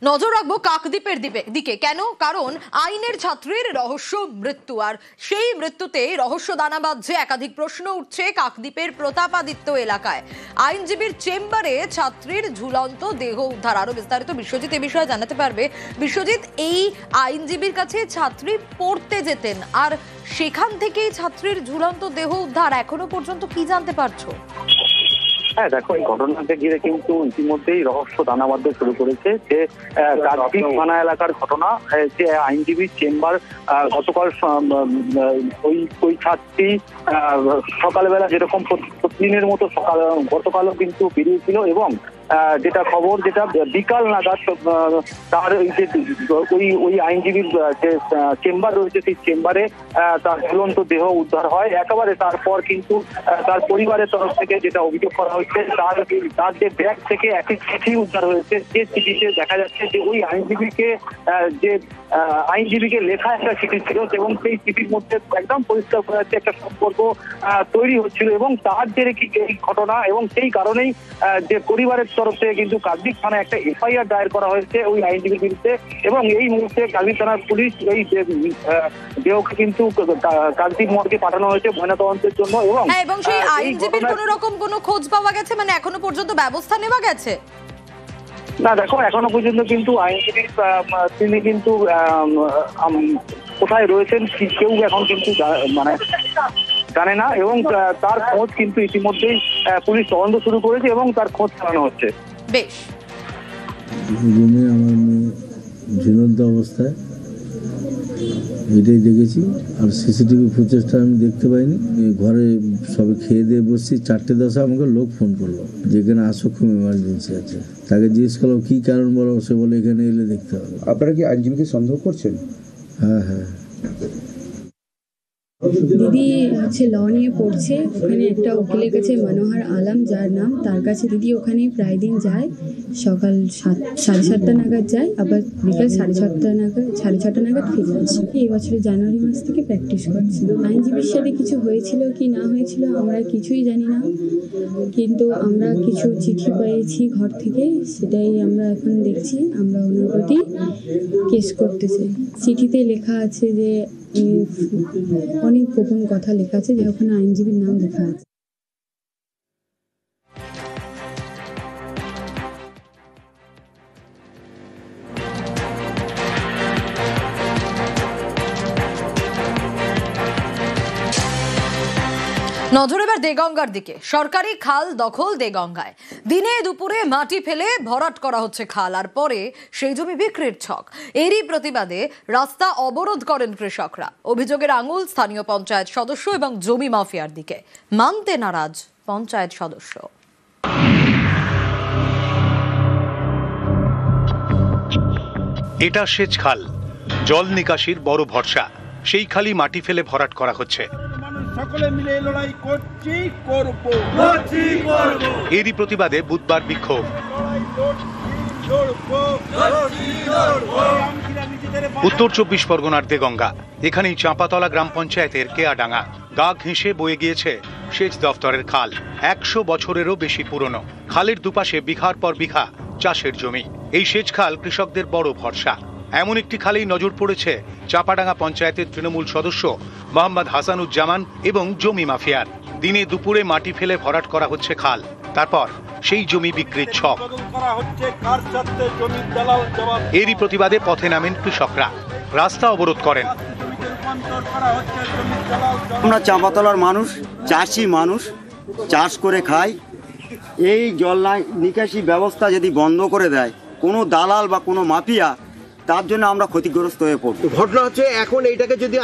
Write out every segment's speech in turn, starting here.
নজর রাখবো কাকদ্বীপের দিকে। কেন? কারণ আইনের ছাত্রীর রহস্য মৃত্যু, আর সেই মৃত্যুতে রহস্য দানা বাঁধছে। একাধিক প্রশ্ন উঠছে কাকদ্বীপের প্রতাপাদিত্য এলাকায়। আইনজীবীর চেম্বারে ছাত্রীর ঝুলন্ত দেহ উদ্ধার। আরো বিস্তারিত বিশ্বজিৎ এ বিষয়ে জানাতে পারবে। বিশ্বজিৎ, এই আইনজীবীর কাছে ছাত্রী পড়তে যেতেন, আর সেখান থেকেই ছাত্রীর ঝুলন্ত দেহ উদ্ধার। এখনো পর্যন্ত কি জানতে পারছো? হ্যাঁ দেখো, এই ঘটনাকে ঘিরে কিন্তু ইতিমধ্যেই রহস্য দানা বাঁধতে শুরু করেছে। যে কাকদ্বীপ থানা এলাকার ঘটনা, যে আইনজীবীর চেম্বার গতকাল ওই ছাত্রী সকালবেলা যেরকম প্রতিদিনের মতো গতকালও কিন্তু বেরিয়েছিল, এবং যেটা খবর, যেটা বিকাল নাগাদ তার ওই আইনজীবীর যে চেম্বার রয়েছে সেই চেম্বারে তার ঝুলন্ত দেহ উদ্ধার হয়। একেবারে তারপর কিন্তু তার পরিবারের তরফ থেকে যেটা অভিযোগ করা হচ্ছে, তার যে ব্যাগ থেকে একটি চিঠি উদ্ধার হয়েছে। যে চিঠিতে দেখা যাচ্ছে যে ওই আইনজীবীকে লেখা একটা চিঠি ছিল, এবং সেই চিঠির মধ্যে একদম পরিষ্কার করা যাচ্ছে একটা সম্পর্ক তৈরি হচ্ছিল, এবং তার যে এই ঘটনা, এবং সেই কারণেই যে পরিবারের তরফ থেকে কিন্তু কাকদ্বীপ থানায় একটা এফআইআর দায়ের করা হয়েছে ওই আইনজীবীর বিরুদ্ধে। এবং এই মুহূর্তে কাকদ্বীপ থানার পুলিশ এই দেহকে কিন্তু কাকদ্বীপ মর্গে পাঠানো হয়েছে ময়নাতদন্তের জন্য। এবং সেই আইনজীবীর কোনো রকম কোনো খোঁজ পাওয়া গেছে? মানে এখনো পর্যন্ত ব্যবস্থা নেওয়া গেছে? না দেখো, এখনো পর্যন্ত কিন্তু আইনজীবী তিনি কিন্তু কোথায় রয়েছেন কেউ এখন কিন্তু মানে জানে না, এবং তার খোঁজ কিন্তু ইতিমধ্যেই পুলিশ তদন্ত শুরু করেছে এবং তার খোঁজ চালানো হচ্ছে। বেশ, রুমে আমার মেয়ে ঝুলন্ত অবস্থায়, এটাই দেখেছি। আর সিসিটিভি ফুটেজটা আমি দেখতে পাইনি। ঘরে সবে খেয়ে দিয়ে বসছি, 4:10 আমাকে লোক ফোন করলো যেখানে আসো, খুব এমার্জেন্সি আছে। তাকে জিজ্ঞেস করলাম কি কারণ বলো, সে বলে এখানে এলে দেখতে হবে। আপনারা কি আইনজীবীকে সন্দেহ করছেন? হ্যাঁ হ্যাঁ। দিদি হচ্ছে ল নিয়ে পড়ছে, ওখানে একটা উকিলের কাছে মনোহর আলম যার নাম, তার কাছে দিদি ওখানে প্রায় দিন যায়। সকাল 7:30 নাগাদ যায়, আবার বিকাল 6:30 নাগাদ ফিরে আসে। এই বছরের জানুয়ারি মাস থেকে প্র্যাকটিস করছে। আইনজীবীর সাথে কিছু হয়েছিল কি না হয়েছিল আমরা কিছুই জানি না, কিন্তু আমরা কিছু চিঠি পেয়েছি ঘর থেকে, সেটাই আমরা এখন দেখছি। আমরা ওনার প্রতি কেস করতে চাই। চিঠিতে লেখা আছে যে অনেক গোপন কথা লেখা আছে, যে ওখানে আইনজীবীর নাম লেখা আছে। নজর এবার দেগঙ্গার দিকে। সরকারি খাল দখল দেগঙ্গায়। দিনে দুপুরে মাটি ফেলে ভরাট করা হচ্ছে খাল, আর পরে সেই জমি বিক্রির ছক। এরই প্রতিবাদে রাস্তা অবরোধ করেন কৃষকরা। অভিযোগের আঙুল স্থানীয় পঞ্চায়েত সদস্য এবং জমি মাফিয়ার দিকে। মানতে নারাজ পঞ্চায়েত সদস্য। এটা সেচ খাল, জল নিকাশির বড় ভরসা। সেই খালি মাটি ফেলে ভরাট করা হচ্ছে। সকলে মিলে লড়াই করছি, করব। এরই প্রতিবাদে বুধবার বিক্ষোভ। উত্তর 24 পরগনার দেগঙ্গা। এখানেই চাঁপাতলা গ্রাম পঞ্চায়েতের কেয়াডাঙ্গা। গা ঘেঁষে বয়ে গিয়েছে সেচ দফতরের খাল। 100 বছরেরও বেশি পুরনো। খালের দুপাশে বিঘার পর বিঘা চাষের জমি। এই সেচ খাল কৃষকদের বড় ভরসা। এমন একটি খালেই নজর পড়েছে চাপাডাঙ্গা পঞ্চায়েতের তৃণমূল সদস্য মোহাম্মদ হাসানুজ্জামান এবং জমি মাফিয়ার। দিনে দুপুরে মাটি ফেলে ভরাট করা হচ্ছে খাল, তারপর সেই জমি বিক্রির ছক। এরই প্রতিবাদে পথে নামেন কৃষকরা, রাস্তা অবরোধ করেন। আমরা চাঁপাতলার মানুষ, চাষি মানুষ, চাষ করে খাই। এই জল নিকাশি ব্যবস্থা যদি বন্ধ করে দেয় কোনো দালাল বা কোনো মাফিয়া, তার জন্য আমরা ক্ষতিগ্রস্ত হয়ে পড়ব। ঘটনা হচ্ছে এখন এইটাকে যদি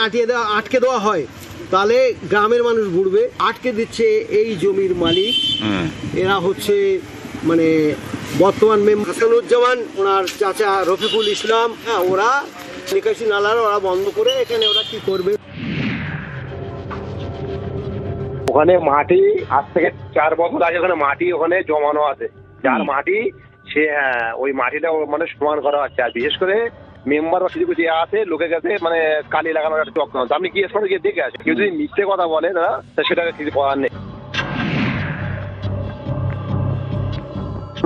আটকে দেওয়া হয় তাহলে গ্রামের মানুষ বুড়বে। আটকে দিচ্ছে এই জমির মালিক, এরা হচ্ছে মানে বর্তমান মেম্বার হাসানুজ্জামান, ওনার চাচা রফিকুল ইসলাম। হ্যাঁ, ওরা নিকাশি নালার ওরা বন্ধ করে এখানে ওরা কি করবে। ওখানে মাটি আজ থেকে 4 বছর আগে ওখানে মাটি ওখানে জমানো আছে, যার মাটি সে ওই মাটিটা মানে সমান করা হচ্ছে। আর বিশেষ করে মেম্বার বা কিছু কিছু আছে লোকের কাছে মানে কালি লাগানোর একটা চক্র। আপনি গিয়ে গিয়ে দেখে আসেন, কেউ যদি মিথ্যে কথা বলে না সেটাকে কিছু করার নেই।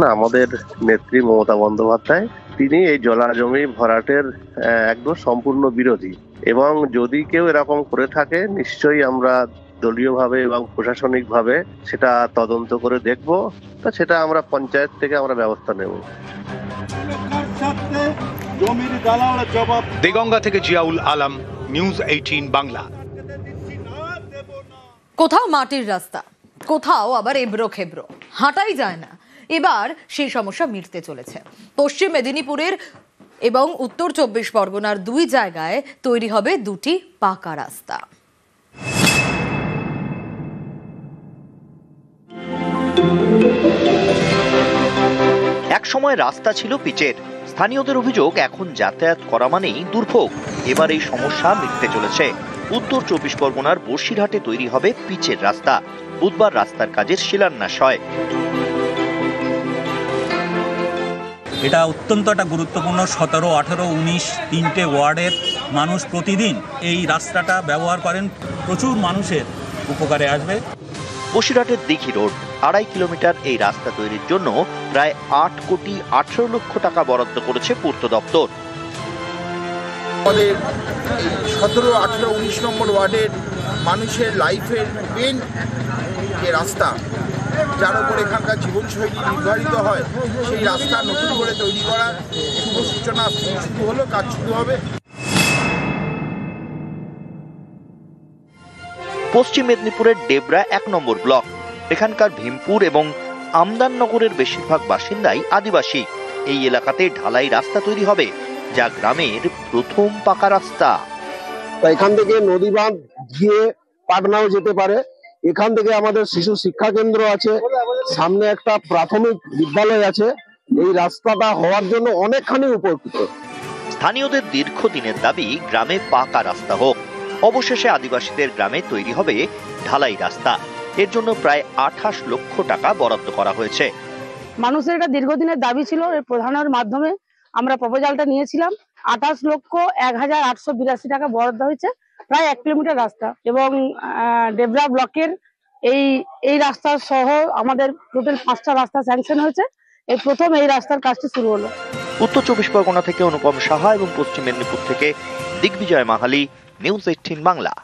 না, আমাদের নেত্রী মমতা বন্দ্যোপাধ্যায় তিনি এই জলাজমি ভরাটের একদম সম্পূর্ণ বিরোধী, এবং যদি কেউ এরকম করে থাকে নিশ্চয়ই আমরা দলীয়ভাবে এবং প্রশাসনিকভাবে সেটা তদন্ত করে দেখব, তা সেটা আমরা পঞ্চায়েত থেকে আমরা ব্যবস্থা নেব। দেগঙ্গা থেকে জিয়াউল আলম, নিউজ 18 বাংলা। কোথাও মাটির রাস্তা, কোথাও আবার এবড়ো খেবড়ো, হাঁটাই যায় না। এবার সেই সমস্যা মিটতে চলেছে। পশ্চিম মেদিনীপুরের এবং উত্তর 24 পরগনার 2 জায়গায় তৈরি হবে 2টি পাকা রাস্তা। এক সময় রাস্তা ছিল পিচের, স্থানীয়দের অভিযোগ এখন যাতায়াত করা মানেই দুর্ভোগ। এবার এই সমস্যা মিটতে চলেছে। উত্তর 24 পরগনার বসিরহাটে তৈরি হবে পিচের রাস্তা। বুধবার রাস্তার কাজের শিলান্যাস হয়। এটা অত্যন্ত একটা গুরুত্বপূর্ণ। 17, 18, 19 তিনটে ওয়ার্ডের মানুষ প্রতিদিন এই রাস্তাটা ব্যবহার করেন। প্রচুর মানুষের উপকারে আসবে। বসিরহাটের দিঘি রোড 2.5 কিলোমিটার এই রাস্তা তৈরির জন্য প্রায় 8,18,00,000 টাকা বরাদ্দ করেছে পূর্ত দপ্তর। আমাদের 17, 18, 19 নম্বর ওয়ার্ডের মানুষের লাইফের মেন যে রাস্তা, যার উপর এখানকার জীবনশৈলী নির্ধারিত হয়, সেই রাস্তা নতুন করে তৈরি করার শুভ সূচনা শুরু হলো, কাজ শুরু হবে। পশ্চিম মেদিনীপুরের ডেবরা 1 নম্বর ব্লক। এখানকার ভীমপুর এবং আমদাননগরের বেশিরভাগ বাসিন্দাই আদিবাসী। এই এলাকাতে ঢালাই রাস্তা তৈরি হবে, যা গ্রামের প্রথম পাকা রাস্তা। এখান থেকে নদী বাঁধ গিয়ে পাটনাও যেতে পারে। এখান থেকে আমাদের শিশু শিক্ষা কেন্দ্র আছে, সামনে একটা প্রাথমিক বিদ্যালয় আছে। এই রাস্তাটা হওয়ার জন্য অনেকখানি উপকৃত। স্থানীয়দের দীর্ঘদিনের দাবি গ্রামে পাকা রাস্তা হোক। অবশেষে আদিবাসীদের গ্রামে তৈরি হবে ঢালাই রাস্তা। এর জন্য প্রায় 28 লক্ষ টাকা বরাদ্দ করা হয়েছে। মানুষের একটা দীর্ঘদিনের দাবি ছিল, এর প্রধানের মাধ্যমে আমরা প্রপোজালটা নিয়েছিলাম। 28,01,882 টাকা বরাদ্দ হয়েছে, প্রায় 1 কিলোমিটার রাস্তা। এবং ডেবরা ব্লকের এই রাস্তা সহ আমাদের টোটাল 5টা রাস্তা স্যাংশন হয়েছে। এই প্রথম এই রাস্তার কাজটি শুরু হলো। উত্তর 24 পরগনা থেকে অনুপম সাহা এবং পশ্চিম মেদিনীপুর থেকে দিগ্বিজয় মাহালি, নিউজ 18 বাংলা।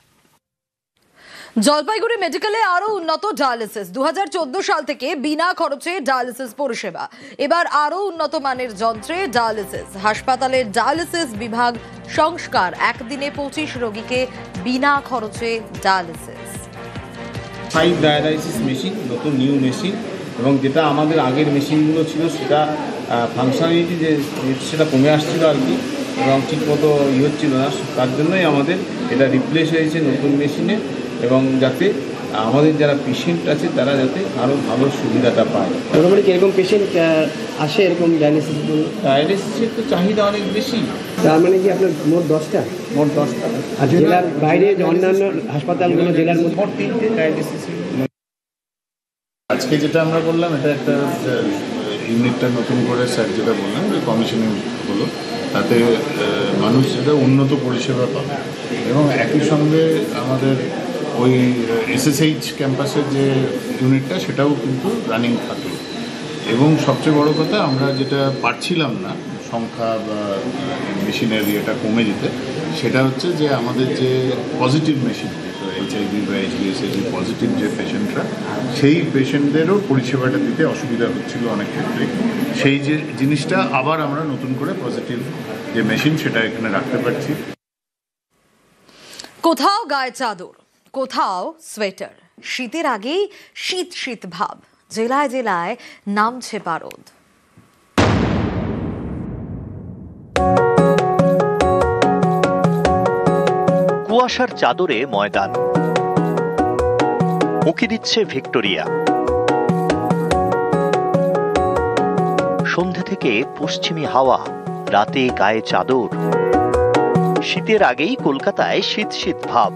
জলপাইগুড়ি মেডিকেলে আরো উন্নত ডায়ালিসিস। 2014 সাল থেকে বিনা খরচে ডায়ালিসিস পরিষেবা। এবার আরো উন্নত মানের যন্ত্রে ডায়ালিসিস। হাসপাতালের ডায়ালিসিস বিভাগ সংস্কার, একদিনে 25 রোগীকে বিনা খরচে ডায়ালিসিস। 5 ডায়ালাইসিস মেশিন, নতুন নিউ মেশিন, এবং যেটা আমাদের আগের মেশিনগুলো ছিল সেটা ফাংশনালিটি সেটা কমে আসছিল আর কি, এবং ঠিকমতো হচ্ছিল না। তার জন্যই আমাদের এটা রিপ্লেস হয়েছে নতুন মেশিনে, এবং যাতে আমাদের যারা পেশেন্ট আছে তারা যাতে আরও ভালো সুবিধাটা পায়। মোটামুটি কিরকম পেশেন্ট আসে এরকম ডায়ালিসিসের তো চাহিদা অনেক বেশি। তার মানে কি আপনার মোট 10টা? মোট 10টা। আর জেলার বাইরে অন্যান্য হাসপাতালগুলো জেলার মধ্যে মোট 3টে ডায়ালিসিস। আজকে যেটা আমরা বললাম, এটা একটা ইউনিটটা নতুন করে স্যার যেটা বললাম যে কমিশনিং হলো, তাতে মানুষ যেটা উন্নত পরিষেবা পাবে, এবং একই সঙ্গে আমাদের ওই SSH ক্যাম্পাসের যে ইউনিটটা সেটাও কিন্তু রানিং থাকলো। এবং সবচেয়ে বড় কথা, আমরা যেটা পারছিলাম না সংখ্যা বা মেশিনের ইয়েটা কমে যেতে, সেটা হচ্ছে যে আমাদের যে পজিটিভ মেশিন, HIV বা HBsAg পজিটিভ যে পেশেন্টরা, সেই পেশেন্টদেরও পরিষেবাটা দিতে অসুবিধা হচ্ছিল অনেক ক্ষেত্রে। সেই যে জিনিসটা আবার আমরা নতুন করে পজিটিভ যে মেশিন সেটা এখানে রাখতে পারছি। কোথাও গায়ে চাদর, কোথাও সোয়েটার। শীতের আগেই শীত শীত ভাব। জেলায় জেলায় নামছে পারদ। কুয়াশার চাদরে ময়দান, উঁকি দিচ্ছে ভিক্টোরিয়া। সন্ধে থেকে পশ্চিমী হাওয়া, রাতে গায়ে চাদর। শীতের আগেই কলকাতায় শীত শীত ভাব।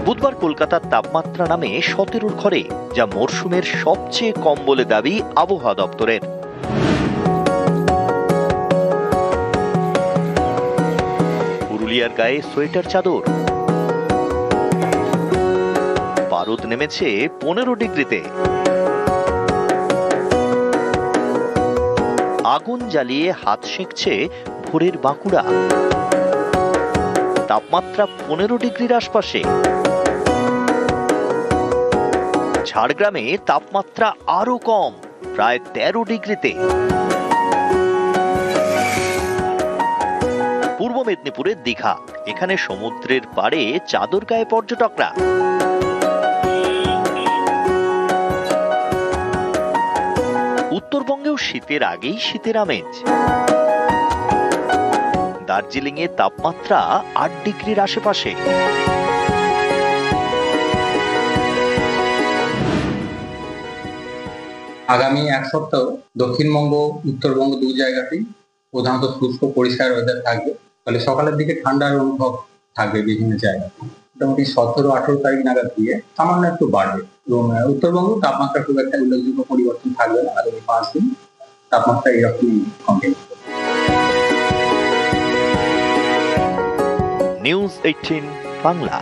বুধবার কলকাতার তাপমাত্রা নামে 17-র ঘরে, যা মরশুমের সবচেয়ে কম বলে দাবি আবহাওয়া দপ্তরের। পুরুলিয়ার গায়ে সোয়েটার চাদর। পারদ নেমেছে 15 ডিগ্রিতে। আগুন জ্বালিয়ে হাত সেঁকছে ভোরের বাঁকুড়া। তাপমাত্রা 15 ডিগ্রির আশপাশে। ঝাড়গ্রামে তাপমাত্রা আরো কম, প্রায় 13 ডিগ্রিতে। পূর্ব মেদিনীপুরের দীঘা, এখানে সমুদ্রের পাড়ে চাদর গায়ে পর্যটকরা। উত্তরবঙ্গেও শীতের আগেই শীতের আমেজ। দার্জিলিং এ তাপমাত্রা 8 ডিগ্রির আশেপাশে। আগামী এক সপ্তাহ দক্ষিণবঙ্গ উত্তরবঙ্গ দুই জায়গাতেই প্রধানত শুষ্ক পরিষ্কার ওয়েদার থাকবে, ফলে সকালের দিকে ঠান্ডার অনুভব থাকবে বিভিন্ন জায়গায়। মোটামুটি 17-18 তারিখ নাগাদ দিয়ে সামান্য একটু বাড়বে এবং উত্তরবঙ্গ তাপমাত্রা খুব একটা উল্লেখযোগ্য পরিবর্তন থাকবে না। আগামী 5 দিন তাপমাত্রা এরকমই কন্টিনিউ করবে। নিউজ 18 বাংলা।